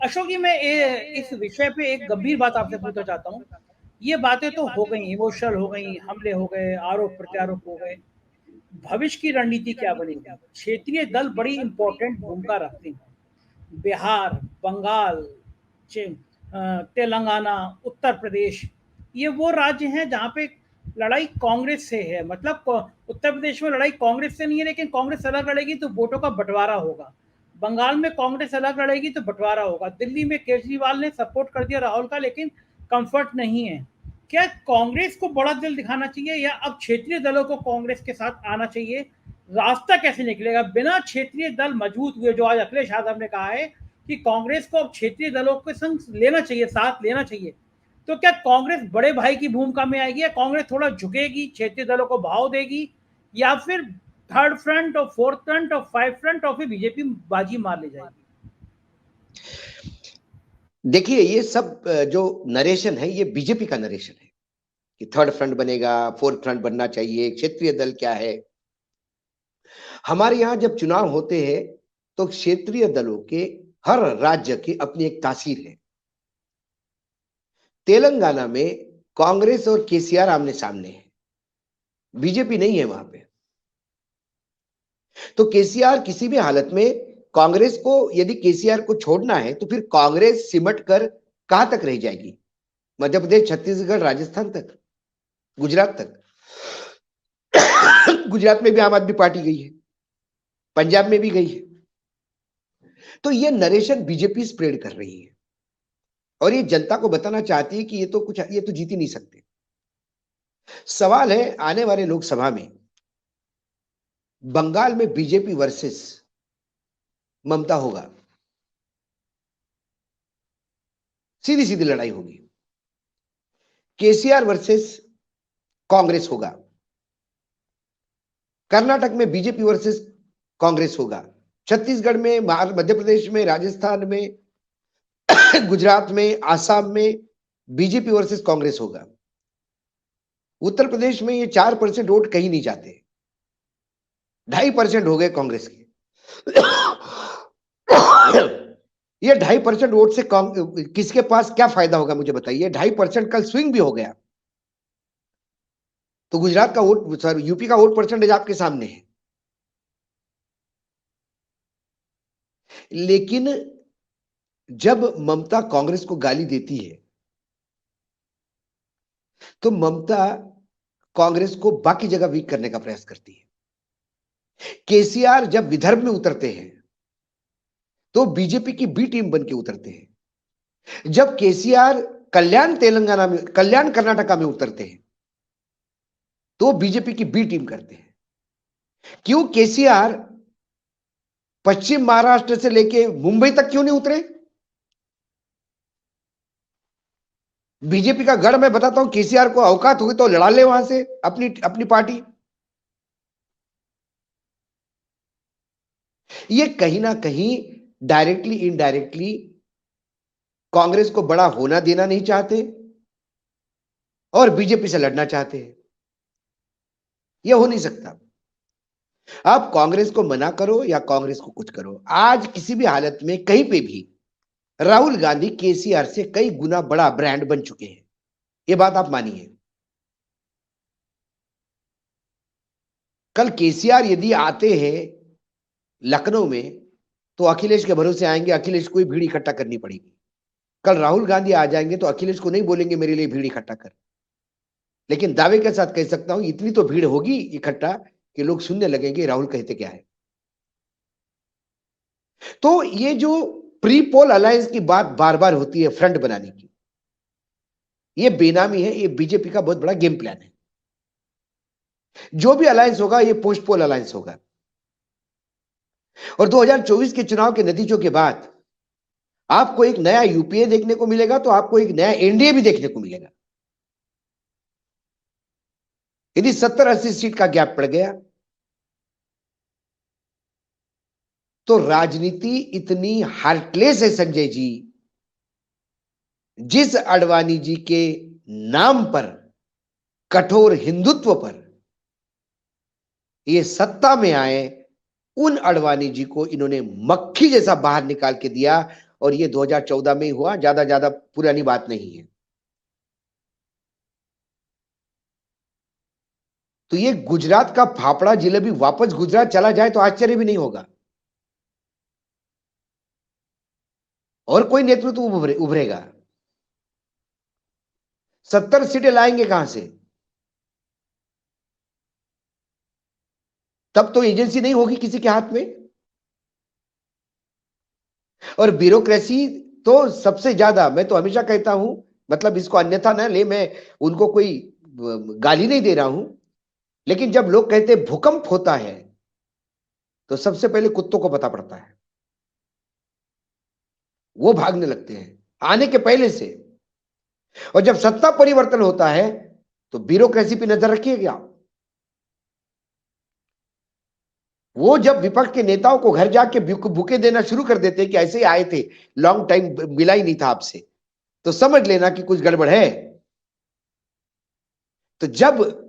अशोक जी, मैं इस विषय पे एक गंभीर बात आपसे पूछना चाहता हूँ। ये बातें तो हो गई, इमोशनल हो गई, हमले हो गए, आरोप प्रत्यारोप हो गए। भविष्य की रणनीति क्या बनेगी? क्षेत्रीय दल बड़ी इंपॉर्टेंट भूमिका रखते हैं। बिहार, बंगाल, तेलंगाना, उत्तर प्रदेश, ये वो राज्य हैं जहाँ पे लड़ाई कांग्रेस से है। मतलब उत्तर प्रदेश में लड़ाई कांग्रेस से नहीं है, लेकिन कांग्रेस अलग लड़ेगी तो वोटों का बंटवारा होगा। बंगाल में कांग्रेस अलग लड़ेगी तो बंटवारा होगा। दिल्ली में केजरीवाल ने सपोर्ट कर दिया राहुल का, लेकिन कंफर्ट नहीं है। क्या कांग्रेस को बड़ा दिल दिखाना चाहिए या अब क्षेत्रीय दलों को कांग्रेस के साथ आना चाहिए? रास्ता कैसे निकलेगा बिना क्षेत्रीय दल मजबूत हुए? जो आज अखिलेश यादव ने कहा है कि कांग्रेस को अब क्षेत्रीय दलों के संग लेना चाहिए, साथ लेना चाहिए। तो क्या कांग्रेस बड़े भाई की भूमिका में आएगी या कांग्रेस थोड़ा झुकेगी, क्षेत्रीय दलों को भाव देगी, या फिर थर्ड फ्रंट और फोर्थ फ्रंट और फाइव फ्रंट और फिर बीजेपी बाजी मार ले जाएगी? देखिए, ये सब जो नरेशन है ये बीजेपी का नरेशन है कि थर्ड फ्रंट बनेगा, फोर्थ फ्रंट बनना चाहिए, क्षेत्रीय दल क्या है। हमारे यहाँ जब चुनाव होते हैं तो क्षेत्रीय दलों के हर राज्य की अपनी एक तासीर है। तेलंगाना में कांग्रेस और केसीआर आमने सामने है, बीजेपी नहीं है वहां पे। तो केसीआर किसी भी हालत में कांग्रेस को, यदि केसीआर को छोड़ना है तो फिर कांग्रेस सिमट कर कहां तक रह जाएगी? मध्य प्रदेश, छत्तीसगढ़, राजस्थान तक, गुजरात तक। गुजरात में भी आम आदमी पार्टी गई है, पंजाब में भी गई है। तो ये नरेशन बीजेपी स्प्रेड कर रही है और ये जनता को बताना चाहती है कि ये तो जीत ही नहीं सकते। सवाल है आने वाले लोकसभा में बंगाल में बीजेपी वर्सेस ममता होगा, सीधी सीधी लड़ाई होगी। केसीआर वर्सेस कांग्रेस होगा। कर्नाटक में बीजेपी वर्सेस कांग्रेस होगा। छत्तीसगढ़ में, मध्य प्रदेश में, राजस्थान में, गुजरात में, आसाम में बीजेपी वर्सेस कांग्रेस होगा। उत्तर प्रदेश में ये 4% वोट कहीं नहीं जाते, 2.5% हो गए कांग्रेस के। ये 2.5% वोट से किसके पास क्या फायदा होगा मुझे बताइए? 2.5% कल स्विंग भी हो गया तो गुजरात का वोट, सर यूपी का वोट परसेंटेज आपके सामने है। लेकिन जब ममता कांग्रेस को गाली देती है तो ममता कांग्रेस को बाकी जगह वीक करने का प्रयास करती है। केसीआर जब विदर्भ में उतरते हैं तो बीजेपी की बी टीम बन के उतरते हैं। जब केसीआर कल्याण तेलंगाना में, कल्याण कर्नाटका में उतरते हैं तो बीजेपी की बी टीम करते हैं। क्यों केसीआर पश्चिम महाराष्ट्र से लेके मुंबई तक क्यों नहीं उतरे? बीजेपी का गढ़ मैं बताता हूं, केसीआर को औकात हुई तो लड़ा ले वहां से अपनी अपनी पार्टी। ये कहीं ना कहीं डायरेक्टली इनडायरेक्टली कांग्रेस को बड़ा होना देना नहीं चाहते और बीजेपी से लड़ना चाहते हैं। यह हो नहीं सकता। आप कांग्रेस को मना करो या कांग्रेस को कुछ करो, आज किसी भी हालत में कहीं पे भी राहुल गांधी केसीआर से कई गुना बड़ा ब्रांड बन चुके हैं। यह बात आप मानिए। कल केसीआर यदि आते हैं लखनऊ में तो अखिलेश के भरोसे आएंगे, अखिलेश को ही भीड़ इकट्ठा करनी पड़ेगी। कल राहुल गांधी आ जाएंगे तो अखिलेश को नहीं बोलेंगे मेरे लिए भीड़ इकट्ठा कर, लेकिन दावे के साथ कह सकता हूं इतनी तो भीड़ होगी इकट्ठा कि लोग सुनने लगेंगे राहुल कहते क्या है। तो ये जो प्री पोल अलायंस की बात बार बार होती है फ्रंट बनाने की, ये बेनामी है, ये बीजेपी का बहुत बड़ा गेम प्लान है। जो भी अलायंस होगा ये पोस्ट पोल अलायंस होगा और 2024 के चुनाव के नतीजों के बाद आपको एक नया यूपीए देखने को मिलेगा तो आपको एक नया एनडीए भी देखने को मिलेगा। यदि 70-80 सीट का गैप पड़ गया तो राजनीति इतनी हार्टलेस है संजय जी, जिस अडवाणी जी के नाम पर, कठोर हिंदुत्व पर ये सत्ता में आए, उन अडवाणी जी को इन्होंने मक्खी जैसा बाहर निकाल के दिया और ये 2014 में ही हुआ, ज्यादा पुरानी बात नहीं है। तो ये गुजरात का फाफड़ा जिलेबी वापस गुजरात चला जाए तो आश्चर्य भी नहीं होगा, और कोई नेतृत्व उभरेगा। 70 सीटें लाएंगे कहां से? तब तो एजेंसी नहीं होगी किसी के हाथ में, और ब्यूरोक्रेसी तो सबसे ज्यादा। मैं तो हमेशा कहता हूं, मतलब इसको अन्यथा ना ले, मैं उनको कोई गाली नहीं दे रहा हूं, लेकिन जब लोग कहते हैं भूकंप होता है तो सबसे पहले कुत्तों को पता पड़ता है, वो भागने लगते हैं आने के पहले से। और जब सत्ता परिवर्तन होता है तो ब्यूरोक्रेसी पे नजर रखिएगा। वो जब विपक्ष के नेताओं को घर जाके बुके देना शुरू कर देते हैं कि ऐसे ही आए थे, लॉन्ग टाइम मिला ही नहीं था आपसे, तो समझ लेना कि कुछ गड़बड़ है। तो जब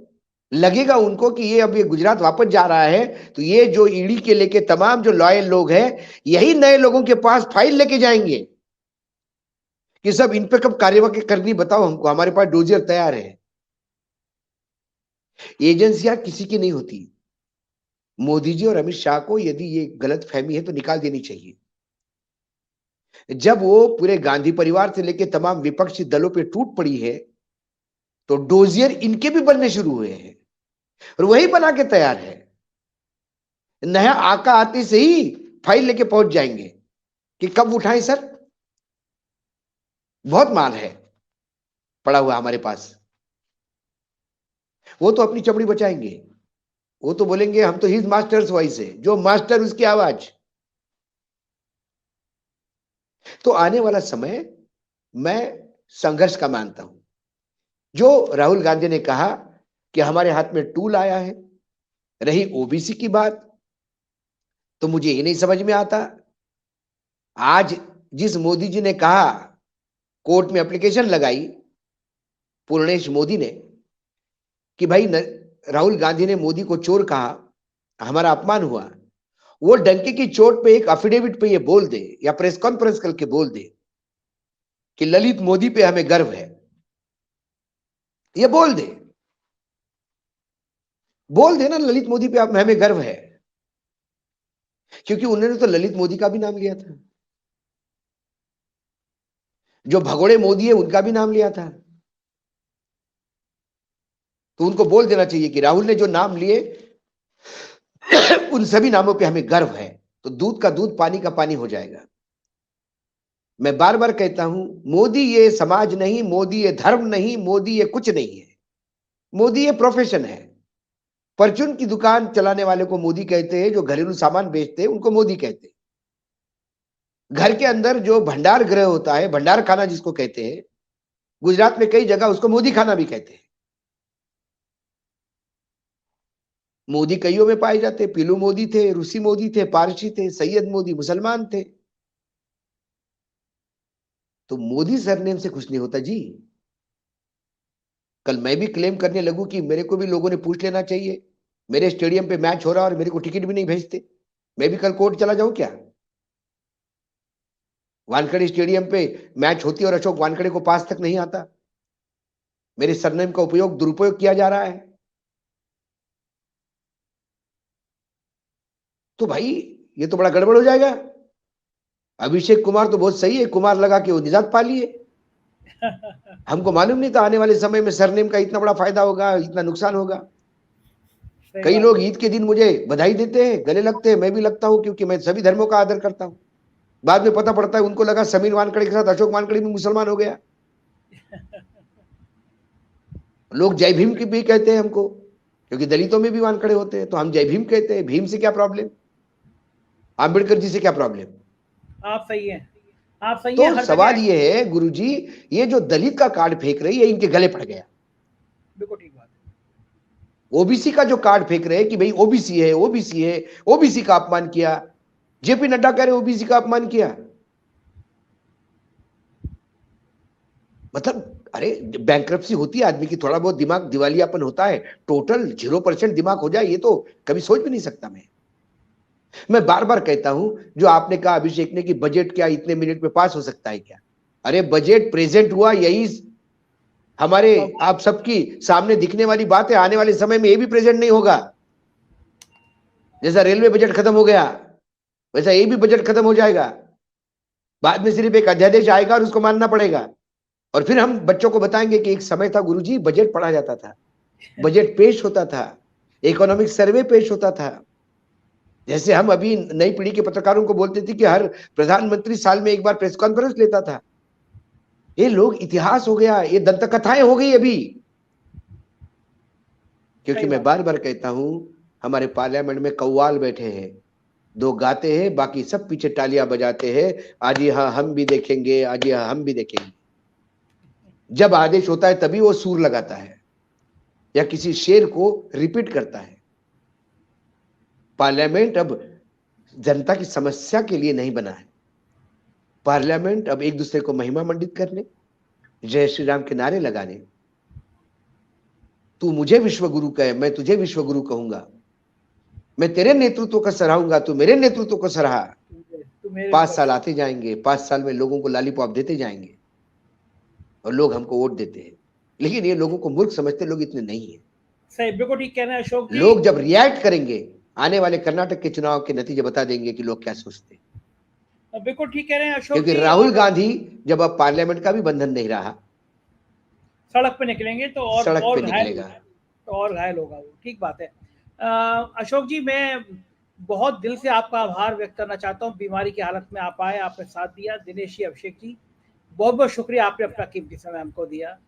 लगेगा उनको कि ये गुजरात वापस जा रहा है, तो ये जो ईडी के लेके तमाम जो लॉयल लोग हैं, यही नए लोगों के पास फाइल लेके जाएंगे कि सब इन पे कब कार्यवाही करनी बताओ हमको, हमारे पास डोजियर तैयार है। एजेंसियां किसी की नहीं होती। मोदी जी और अमित शाह को यदि ये गलत फहमी है तो निकाल देनी चाहिए। जब वो पूरे गांधी परिवार से लेकर तमाम विपक्षी दलों पे टूट पड़ी है, तो डोजियर इनके भी बनने शुरू हुए हैं, और वही बना के तैयार है। नया आका आते से ही फाइल लेके पहुंच जाएंगे कि कब उठाएं सर, बहुत माल है पड़ा हुआ हमारे पास। वो तो अपनी चमड़ी बचाएंगे, वो तो बोलेंगे हम तो हिज मास्टर्स वॉइस है, जो मास्टर उसकी आवाज। तो आने वाला समय मैं संघर्ष का मानता हूं। जो राहुल गांधी ने कहा कि हमारे हाथ में टूल आया है, रही ओबीसी की बात, तो मुझे ये नहीं समझ में आता। आज जिस मोदी जी ने कहा, कोर्ट में एप्लीकेशन लगाई पूर्णेश मोदी ने कि भाई राहुल गांधी ने मोदी को चोर कहा, हमारा अपमान हुआ, वो डंके की चोट पे एक एफिडेविट पे ये बोल दे या प्रेस कॉन्फ्रेंस करके बोल दे कि ललित मोदी पे हमें गर्व है, ये बोल दे ना ललित मोदी पे हमें गर्व है। क्योंकि उन्होंने तो ललित मोदी का भी नाम लिया था, जो भगोड़े मोदी है उनका भी नाम लिया था। तो उनको बोल देना चाहिए कि राहुल ने जो नाम लिए उन सभी नामों पे हमें गर्व है, तो दूध का दूध पानी का पानी हो जाएगा। मैं बार बार कहता हूं, मोदी ये समाज नहीं, मोदी ये धर्म नहीं, मोदी ये कुछ नहीं है। मोदी ये प्रोफेशन है। परचून की दुकान चलाने वाले को मोदी कहते हैं, जो घरेलू सामान बेचते हैं उनको मोदी कहते हैं। घर के अंदर जो भंडार गृह होता है, भंडार खाना जिसको कहते हैं, गुजरात में कई जगह उसको मोदी खाना भी कहते हैं। मोदी कईयों में पाए जाते, पीलू मोदी थे, रूसी मोदी थे, पारसी थे, सैयद मोदी मुसलमान थे। तो मोदी सरनेम से कुछ नहीं होता जी। कल मैं भी क्लेम करने लगूं कि मेरे को भी लोगों ने पूछ लेना चाहिए, मेरे स्टेडियम पे मैच हो रहा और मेरे को टिकट भी नहीं भेजते, मैं भी कल कोर्ट चला जाऊं क्या? वानखेड़े स्टेडियम पे मैच होती है और अशोक वानखेड़े को पास तक नहीं आता, मेरे सरनेम का उपयोग दुरुपयोग किया जा रहा है। तो भाई ये तो बड़ा गड़बड़ हो जाएगा। अभिषेक कुमार तो बहुत सही है, कुमार लगा के वो निजात पा लिए। हमको मालूम नहीं था आने वाले समय में सरनेम का इतना बड़ा फायदा होगा, इतना नुकसान होगा। कई लोग ईद के दिन मुझे बधाई देते हैं, गले लगते हैं, मैं भी लगता हूं क्योंकि मैं सभी धर्मों का आदर करता हूं। बाद में पता पड़ता है उनको लगा समीर वानखेड़े के साथ अशोक वानखेड़े भी मुसलमान हो गया। लोग जय भीम की भी कहते हैं हमको, क्योंकि दलितों में भी वानखेड़े होते हैं, तो हम जय भीम कहते हैं। भीम से क्या प्रॉब्लम, आंबेडकर जी से क्या प्रॉब्लम? आप सही है, आप सही तो है। सवाल ये है गुरुजी, ये जो दलित का कार्ड फेंक रही है इनके गले पड़ गया। बिल्कुल ठीक बात। ओबीसी का जो कार्ड फेंक रहे हैं कि भाई ओबीसी है, ओबीसी है, ओबीसी का अपमान किया। जेपी नड्डा कह रहे ओबीसी का अपमान किया। मतलब अरे बैंक्रप्सी होती है आदमी की, थोड़ा बहुत दिमाग दिवालियापन होता है, टोटल 0% दिमाग हो जाए ये तो कभी सोच भी नहीं सकता मैं। मैं बार बार कहता हूं, जो आपने कहा अभिषेक ने कि बजट क्या इतने मिनट में पास हो सकता है क्या? अरे बजट प्रेजेंट हुआ, यही हमारे आप सबकी सामने दिखने वाली बात है। आने वाले समय में ये भी प्रेजेंट नहीं होगा। जैसा रेलवे बजट खत्म हो गया, वैसा ये भी बजट खत्म हो जाएगा। बाद में सिर्फ एक अध्यादेश आएगा और उसको मानना पड़ेगा। और फिर हम बच्चों को बताएंगे कि एक समय था गुरुजी, बजट पढ़ा जाता था, बजट पेश होता था, इकोनॉमिक सर्वे पेश होता था। जैसे हम अभी नई पीढ़ी के पत्रकारों को बोलते थे कि हर प्रधानमंत्री साल में एक बार प्रेस कॉन्फ्रेंस लेता था। ये लोग इतिहास हो गया, ये दंत कथाएं हो गई अभी। क्योंकि मैं बार बार कहता हूं, हमारे पार्लियामेंट में कव्वाल बैठे हैं, दो गाते हैं, बाकी सब पीछे तालियां बजाते हैं। आज यहाँ हम भी देखेंगे, आज यहाँ हम भी देखेंगे। जब आदेश होता है तभी वो सूर लगाता है या किसी शेर को रिपीट करता है। पार्लियामेंट अब जनता की समस्या के लिए नहीं बना है। पार्लियामेंट अब एक दूसरे को महिमा मंडित करने, जय श्री राम के नारे लगाने, तू मुझे विश्वगुरु कहे, मैं तुझे विश्वगुरु कहूंगा, मैं तेरे नेतृत्व को सराहूंगा, तू मेरे नेतृत्व को सराहा। 5 साल आते जाएंगे, 5 साल में लोगों को लॉलीपॉप देते जाएंगे और लोग हमको वोट देते हैं। लेकिन ये लोगों को मूर्ख समझते लोग इतने नहीं है। सही, बिल्कुल ठीक कहना है अशोक जी। लोग जब रिएक्ट करेंगे, आने वाले कर्नाटक के चुनाव के नतीजे बता देंगे कि लोग क्या सोचते हैं। बिल्कुल ठीक कह रहे हैं अशोक, क्योंकि राहुल गांधी जब अब पार्लियामेंट का भी बंधन नहीं रहा, सड़क पे निकलेंगे तो और सड़क पे घायल निकलेगा, तो और घायल होगा वो। ठीक बात है। अशोक जी, मैं बहुत दिल से आपका आभार व्यक्त करना चाहता हूँ। बीमारी की हालत में आप आए, आपने साथ दिया। दिनेश जी, अभिषेक जी, बहुत बहुत शुक्रिया, आपने अपना कीमती समय हमको दिया।